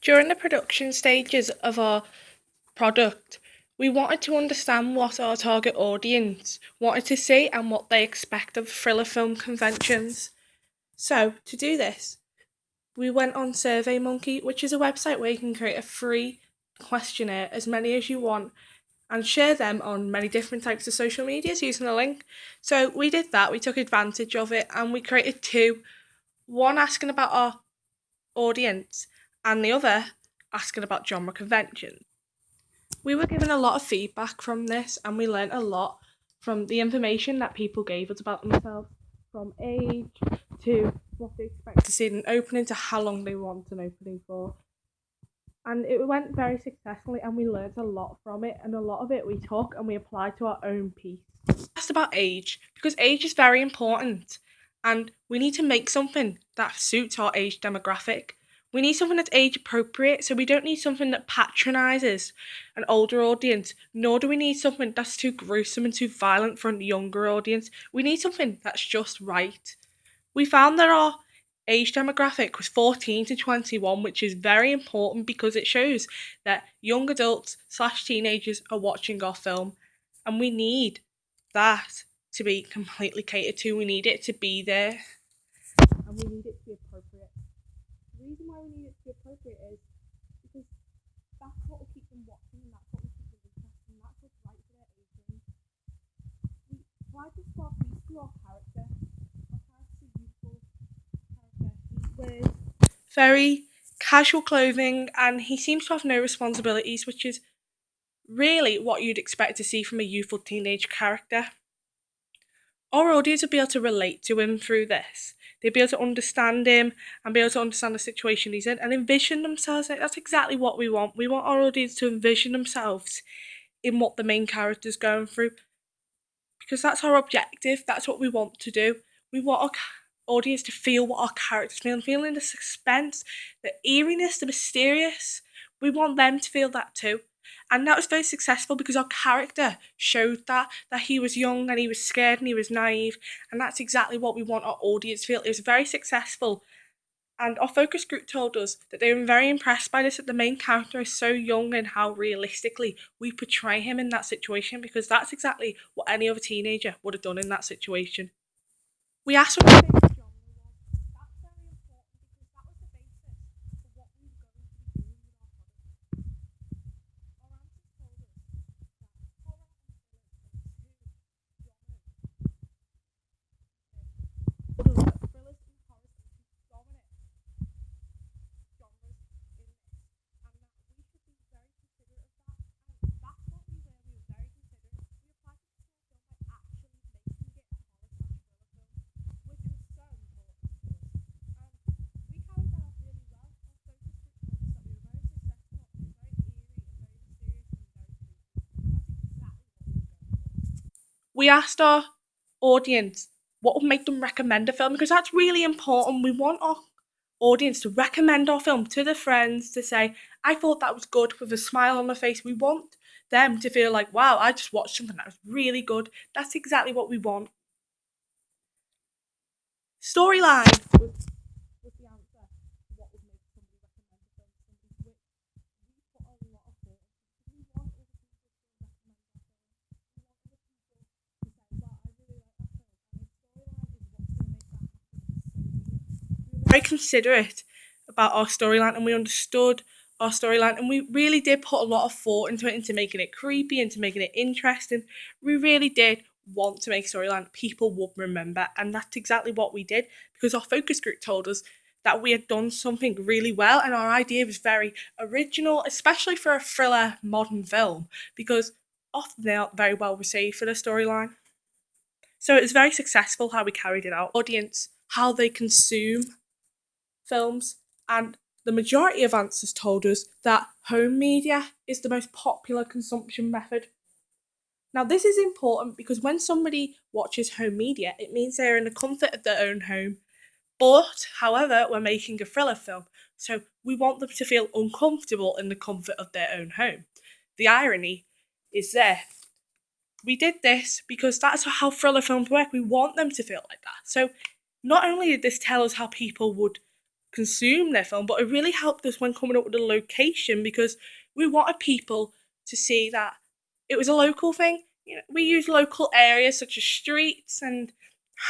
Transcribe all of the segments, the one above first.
During the production stages of our product, we wanted to understand what our target audience wanted to see and what they expect of thriller film conventions. So, to do this, we went on SurveyMonkey, which is a website where you can create a free questionnaire, as many as you want, and share them on many different types of social medias using a link. So, we did that, we took advantage of it, and we created two, one asking about our audience and the other asking about genre conventions. We were given a lot of feedback from this, and we learnt a lot from the information that people gave us about themselves, from age to what they expect to see in an opening to how long they want an opening for. And it went very successfully, and we learnt a lot from it, and a lot of it we took and we applied to our own piece. Asked about age, because age is very important, and we need to make something that suits our age demographic. We need something that's age appropriate, so we don't need something that patronises an older audience, nor do we need something that's too gruesome and too violent for a younger audience. We need something that's just right. We found that our age demographic was 14 to 21, which is very important because it shows that young adults slash teenagers are watching our film, and we need that to be completely catered to. We need it to be there, and we need it to be appropriate. The reason why we need it to be appropriate is because that's what will keep them watching, and that's what will keep them interested, and that's what's right for their age range. We tried to spark these through our character. Our character's a youthful character. He wears very casual clothing, and he seems to have no responsibilities, which is really what you'd expect to see from a youthful teenage character. Our audience would be able to relate to him through this. They'd be able to understand him and be able to understand the situation he's in and envision themselves. That's exactly what we want. We want our audience to envision themselves in what the main character's going through, because that's our objective. That's what we want to do. We want our audience to feel what our characters feel, feeling the suspense, the eeriness, the mysterious. We want them to feel that too. And that was very successful because our character showed that he was young and he was scared and he was naive, and that's exactly what we want our audience to feel. It was very successful, and our focus group told us that they were very impressed by this, that the main character is so young and how realistically we portray him in that situation, because that's exactly what any other teenager would have done in that situation. We asked what their favourite genre was. That's very important because that was the basis for what we were going to be doing with our product. Our answers told us that horror and thriller are two genres. Told us that thrillers and horrors are two dominant genres in this, and that we should be very considerate of that. And that's what we were. We were very considerate. We applied to this film by actually making it a horror slash thriller film, which was so important to us. And we carried that out really well. Our focus group told us that we were very successful. It was very eerie and very mysterious and very creepy. That's exactly what we were going for. We asked our audience what would make them recommend a film, because that's really important. We want our audience to recommend our film to their friends, to say, I thought that was good, with a smile on their face. We want them to feel like, wow, I just watched something that was really good. That's exactly what we want. Storyline was the answer to what would make somebody recommend a film to somebody, which we put a lot of thought into. We want other people to recommend our film. We want other people to say, well, I really like that film, and the storyline is what's going to make that happen. So we were very considerate about our storyline, and we understood our storyline, and we really did put a lot of thought into it, into making it creepy, into making it interesting. We really did want to make a storyline people would remember, and that's exactly what we did, because our focus group told us that we had done something really well, and our idea was very original, especially for a thriller modern film, because often they aren't very well received for the storyline. So it was very successful how we carried it out. Audience, how they consume films, and the majority of answers told us that home media is the most popular consumption method. Now, this is important because when somebody watches home media, it means they're in the comfort of their own home. But, however, we're making a thriller film, so we want them to feel uncomfortable in the comfort of their own home. The irony is there. We did this because that's how thriller films work. We want them to feel like that. So, not only did this tell us how people would consume their film, but it really helped us when coming up with a location because we wanted people to see that it was a local thing. You know, we use local areas such as streets and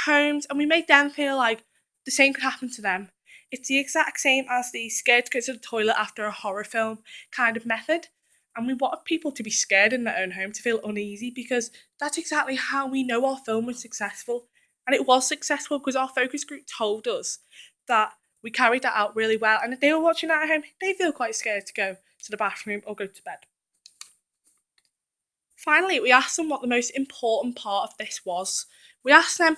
homes, and we made them feel like the same could happen to them. It's the exact same as the scared to go to the toilet after a horror film kind of method. And we wanted people to be scared in their own home, to feel uneasy, because that's exactly how we know our film was successful. And it was successful because our focus group told us that we carried that out really well. And if they were watching that at home, they feel quite scared to go to the bathroom or go to bed. Finally, we asked them what the most important part of this was. We asked them,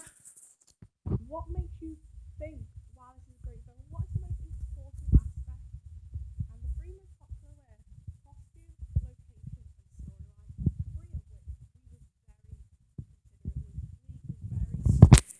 what makes you think, wow, this is a great film? What is the most important aspect? And the three most popular were costume, location, and storyline. Three of which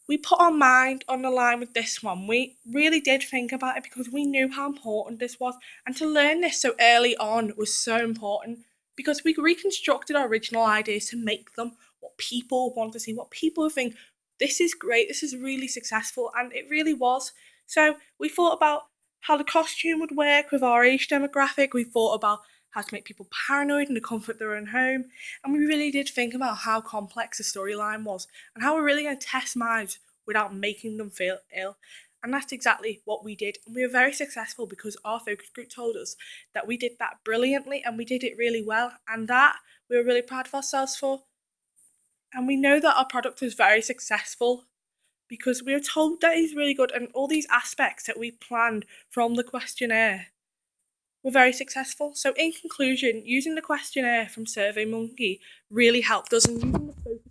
we put our mind on the line with this one. We really did think about it because we knew how important this was, and to learn this so early on was so important because we reconstructed our original ideas to make them what people want to see, what people think this is great, this is really successful, and it really was. So we thought about how the costume would work with our age demographic, we thought about how to make people paranoid in the comfort of their own home, and we really did think about how complex the storyline was and how we're really going to test minds without making them feel ill. And that's exactly what we did. And we were very successful because our focus group told us that we did that brilliantly and we did it really well. And that we were really proud of ourselves for. And we know that our product was very successful because we were told that it's really good, and all these aspects that we planned from the questionnaire were very successful. So in conclusion, using the questionnaire from SurveyMonkey really helped us, and using the focus